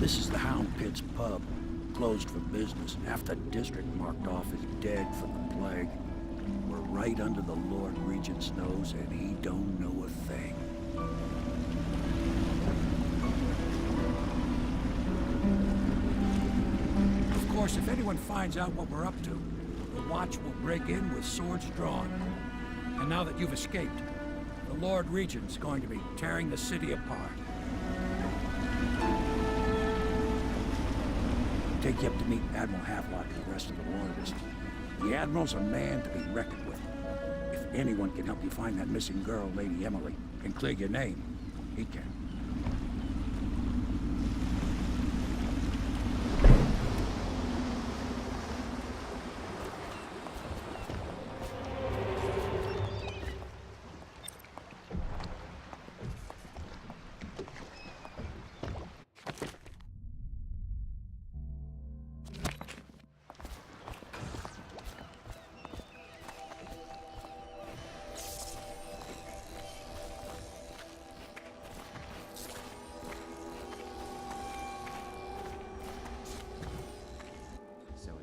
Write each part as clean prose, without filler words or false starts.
This is the Hound Pit's pub, closed for business. Half the district marked off as dead from the plague. We're right under the Lord Regent's nose, and he don't know a thing. Of course, if anyone finds out what we're up to, the Watch will break in with swords drawn. And now that you've escaped, the Lord Regent's going to be tearing the city apart. Take you up to meet Admiral Havelock and the rest of the Loyalists. The Admiral's a man to be reckoned with. If anyone can help you find that missing girl, Lady Emily, and clear your name, he can.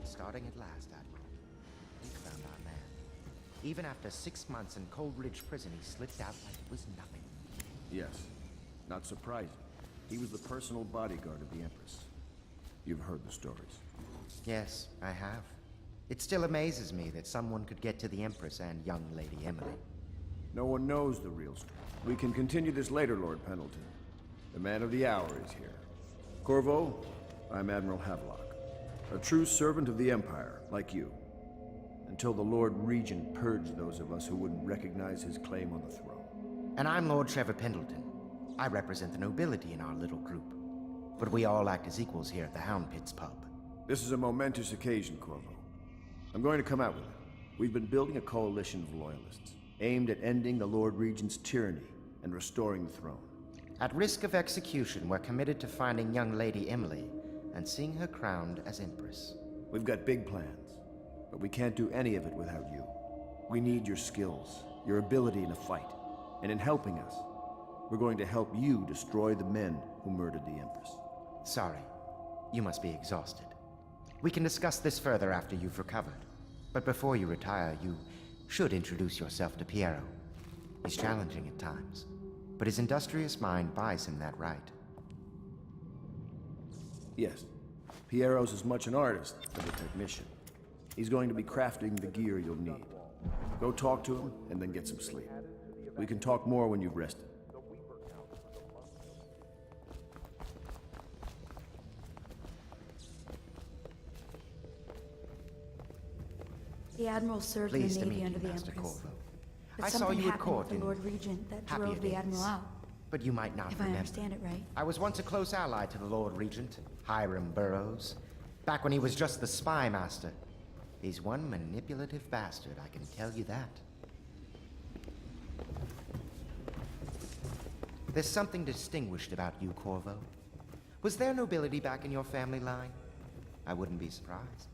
Starting at last, Admiral. We found our man. Even after 6 months in Cold Ridge Prison, he slipped out like it was nothing. Yes. Not surprising. He was the personal bodyguard of the Empress. You've heard the stories. Yes, I have. It still amazes me that someone could get to the Empress and young Lady Emily. No one knows the real story. We can continue this later, Lord Pendleton. The man of the hour is here. Corvo, I'm Admiral Havelock. A true servant of the Empire, like you. Until the Lord Regent purged those of us who wouldn't recognize his claim on the throne. And I'm Lord Trevor Pendleton. I represent the nobility in our little group. But we all act as equals here at the Hound Pit's pub. This is a momentous occasion, Corvo. I'm going to come out with it. We've been building a coalition of loyalists, aimed at ending the Lord Regent's tyranny and restoring the throne. At risk of execution, we're committed to finding young Lady Emily and seeing her crowned as Empress. We've got big plans, but we can't do any of it without you. We need your skills, your ability in a fight, and in helping us, we're going to help you destroy the men who murdered the Empress. Sorry, you must be exhausted. We can discuss this further after you've recovered. But before you retire, you should introduce yourself to Piero. He's challenging at times, but his industrious mind buys him that right. Yes. Piero's as much an artist as a technician. He's going to be crafting the gear you'll need. Go talk to him, and then get some sleep. We can talk more when you've rested. The Admiral served in Pleased the to Navy meet under you, the Master Empress. Corvo. But I saw something you at happened court with in the Lord Regent that happier drove the days. Admiral out. But you might not If I remember. understand it right. I was once a close ally to the Lord Regent, Hiram Burroughs, back when he was just the spy master. He's one manipulative bastard, I can tell you that. There's something distinguished about you, Corvo. Was there nobility back in your family line? I wouldn't be surprised.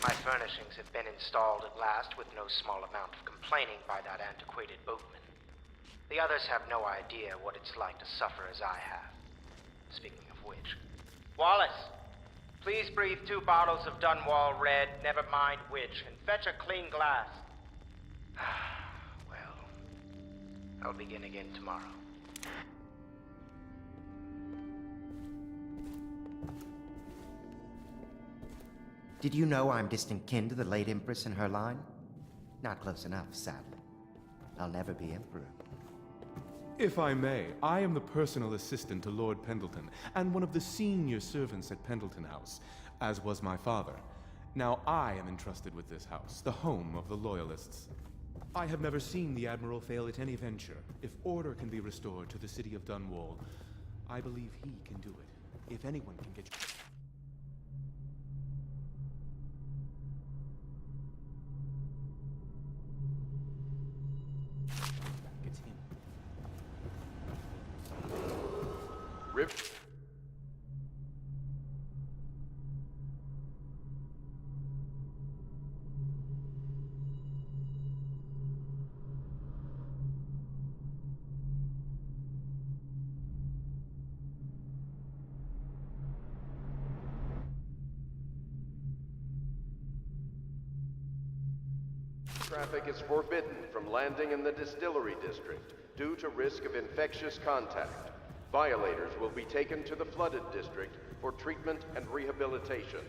My furnishings have been installed at last with no small amount of complaining by that antiquated boatman. The others have no idea what it's like to suffer as I have. Speaking of which... Wallace! Please breathe 2 bottles of Dunwall Red, never mind which, and fetch a clean glass. Well, I'll begin again tomorrow. Did you know I'm distant kin to the late Empress and her line? Not close enough, sadly. I'll never be Emperor. If I may, I am the personal assistant to Lord Pendleton, and one of the senior servants at Pendleton House, as was my father. Now I am entrusted with this house, the home of the Loyalists. I have never seen the Admiral fail at any venture. If order can be restored to the city of Dunwall, I believe he can do it. If anyone can get you... Traffic is forbidden from landing in the distillery district due to risk of infectious contact. Violators will be taken to the flooded district for treatment and rehabilitation.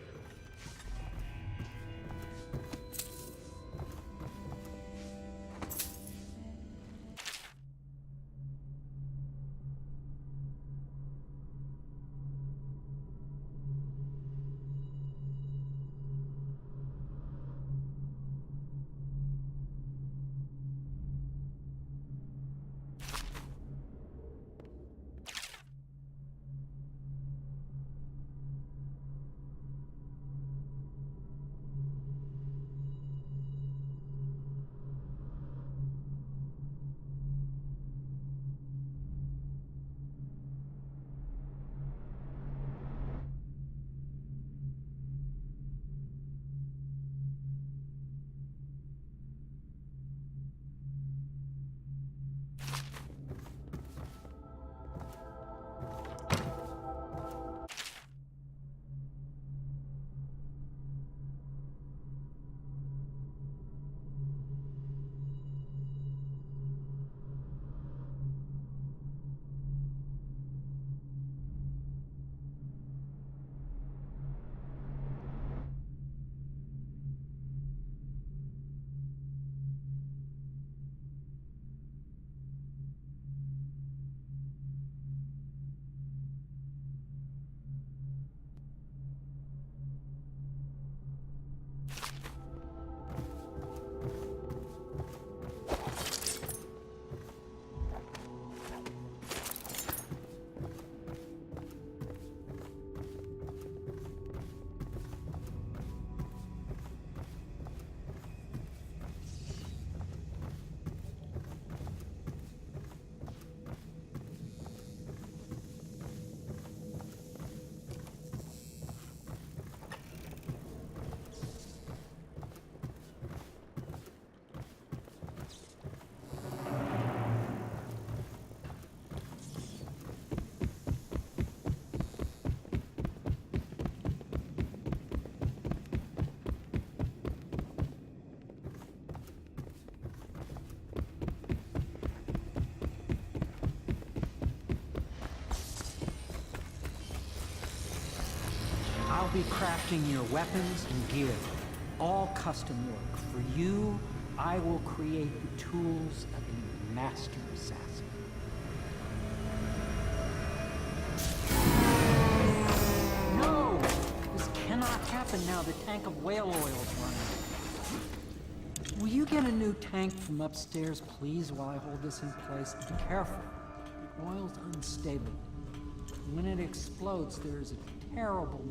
I'll be crafting your weapons and gear, all custom work. For you, I will create the tools of a master assassin. No! This cannot happen now. The tank of whale oil is running. Will you get a new tank from upstairs, please, while I hold this in place? Be careful. The oil's unstable. When it explodes, there is a terrible...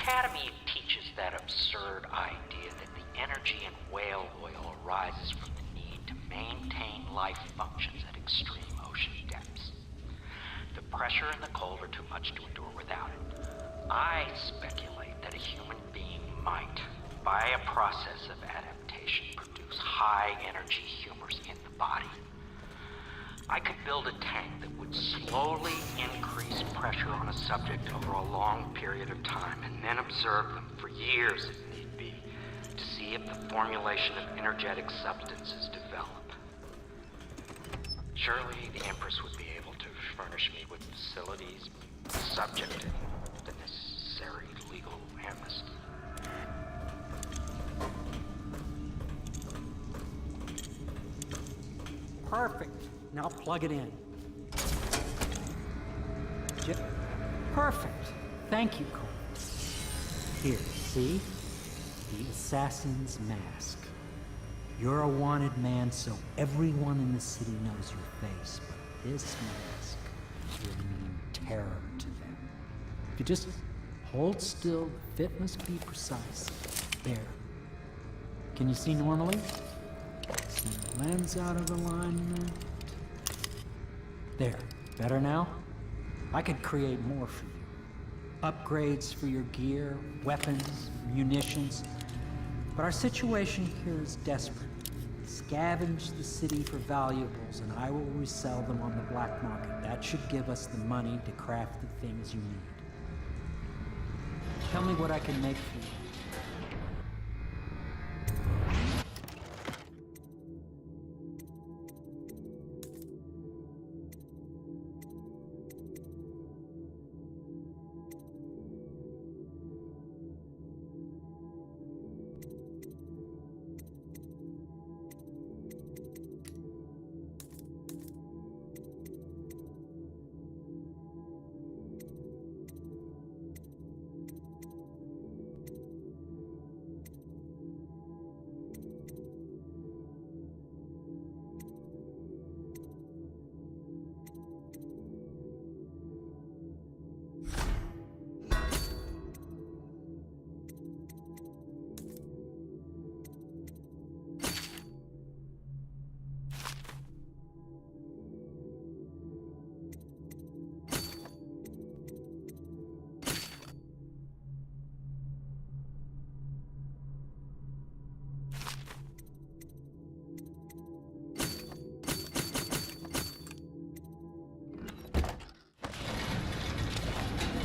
Academy teaches that absurd idea that the energy in whale oil arises from the need to maintain life functions at extreme ocean depths. The pressure and the cold are too much to endure without it. I speculate that a human being might, by a process of adaptation, produce high-energy humors in the body. I could build a tank that would slowly increase pressure on a subject over a long period of time and then observe them for years if need be to see if the formulation of energetic substances develop. Surely the Empress would be able to furnish me with facilities subject to the necessary legal amnesty. Perfect. Now plug it in. Perfect. Thank you, Cole. Here, see? The assassin's mask. You're a wanted man, so everyone in the city knows your face, but this mask will mean terror to them. If you just hold still, the fit must be precise. There. Can you see normally? See the lens out of alignment. There. Better now? I could create more for you. Upgrades for your gear, weapons, munitions. But our situation here is desperate. Scavenge the city for valuables, and I will resell them on the black market. That should give us the money to craft the things you need. Tell me what I can make for you.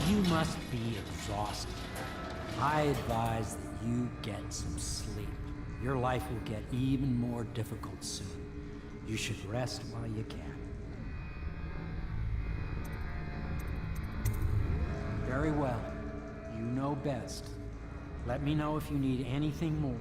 You must be exhausted. I advise that you get some sleep. Your life will get even more difficult soon. You should rest while you can. Very well. You know best. Let me know if you need anything more.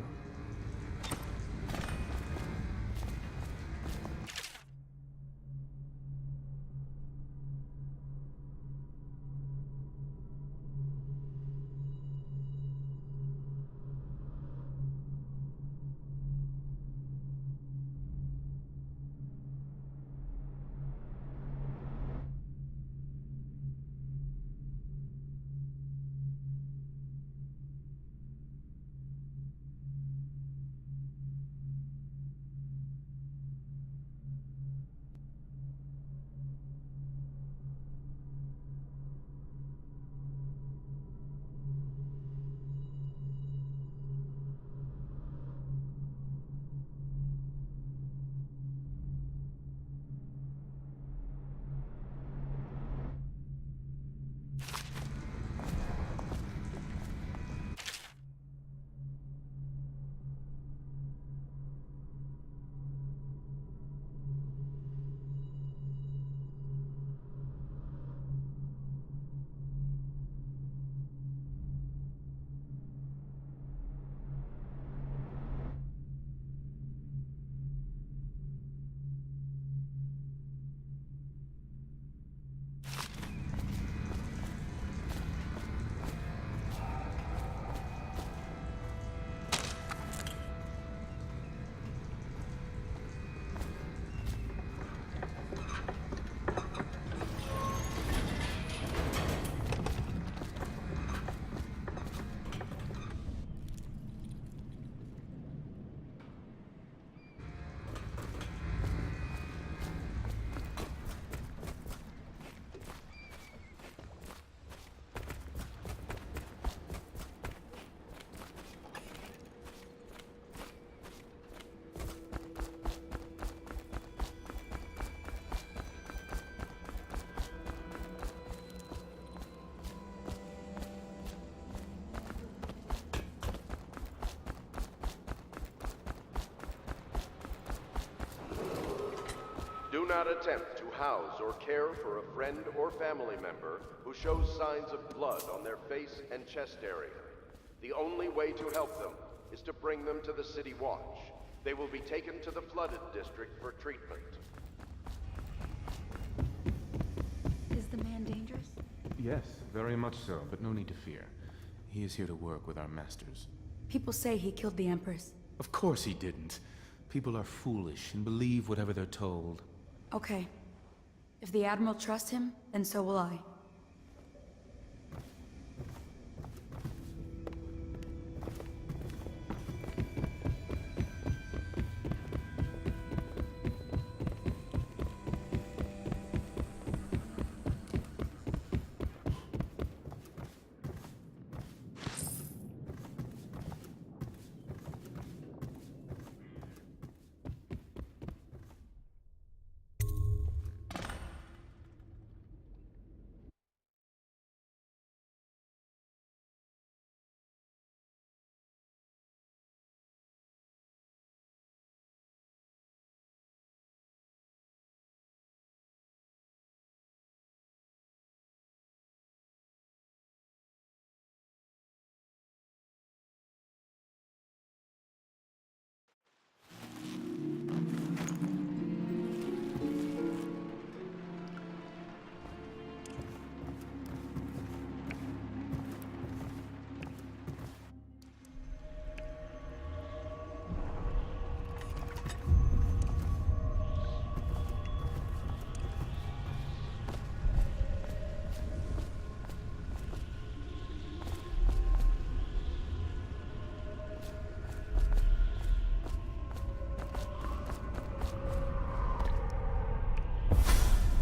not attempt to house or care for a friend or family member who shows signs of blood on their face and chest area. The only way to help them is to bring them to the City Watch. They will be taken to the flooded district for treatment. Is the man dangerous? Yes, very much so, but no need to fear. He is here to work with our masters. People say he killed the Empress. Of course he didn't. People are foolish and believe whatever they're told. Okay. If the Admiral trusts him, then so will I.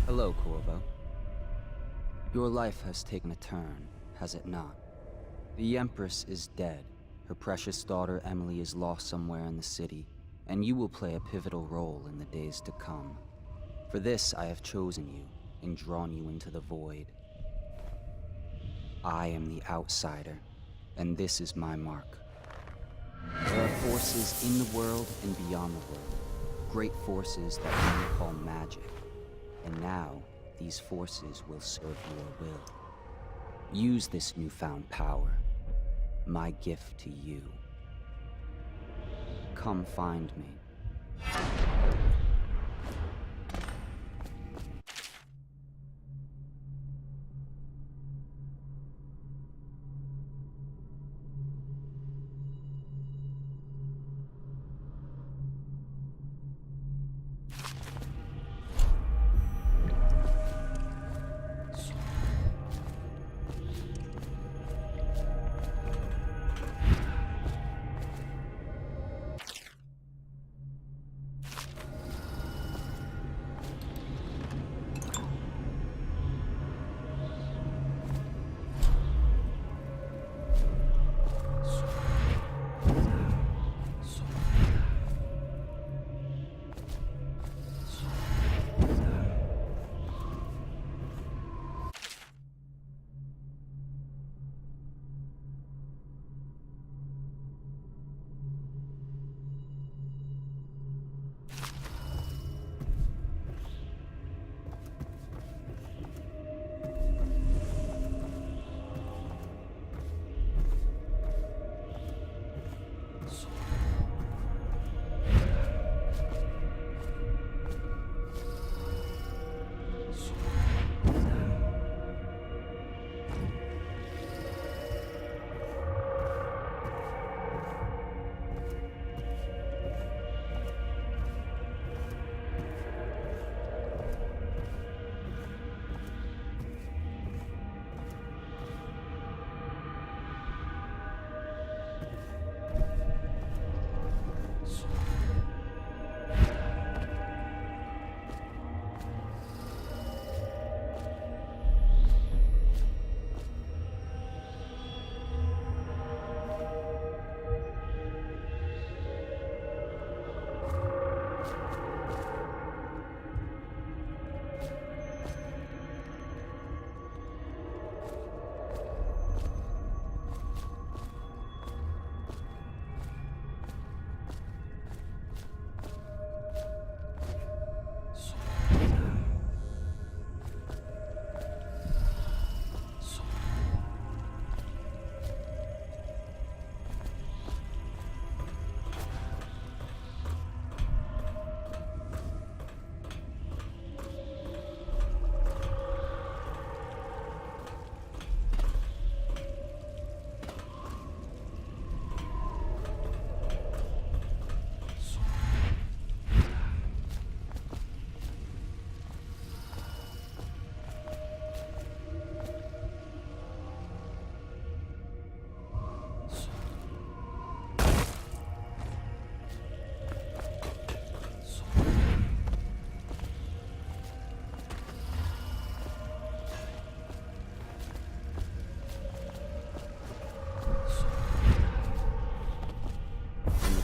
Hello, Corvo. Your life has taken a turn, has it not? The Empress is dead. Her precious daughter Emily is lost somewhere in the city, and you will play a pivotal role in the days to come. For this, I have chosen you and drawn you into the void. I am the outsider, and this is my mark. There are forces in the world and beyond the world, great forces that men call magic. And now, these forces will serve your will. Use this newfound power, my gift to you. Come find me.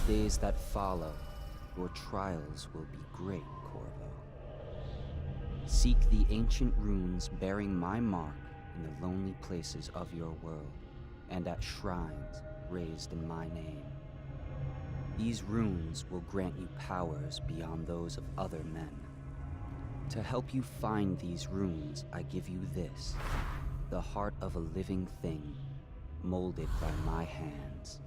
Days that follow, your trials will be great, Corvo. Seek the ancient runes bearing my mark in the lonely places of your world, and at shrines raised in my name. These runes will grant you powers beyond those of other men. To help you find these runes, I give you this, the heart of a living thing, molded by my hands.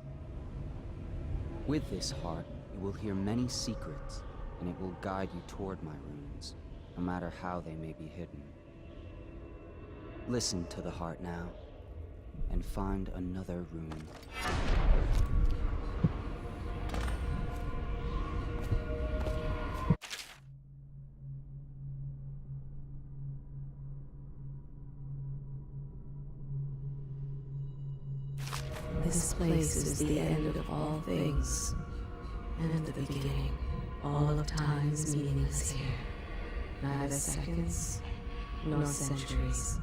With this heart, you will hear many secrets, and it will guide you toward my runes, no matter how they may be hidden. Listen to the heart now, and find another rune. This place is the end of all things, and the beginning. All of time is meaningless here. Neither seconds, nor centuries.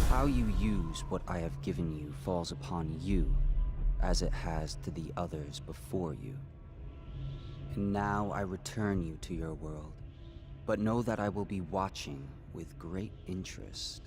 How you use what I have given you falls upon you, as it has to the others before you. And now I return you to your world, but know that I will be watching with great interest.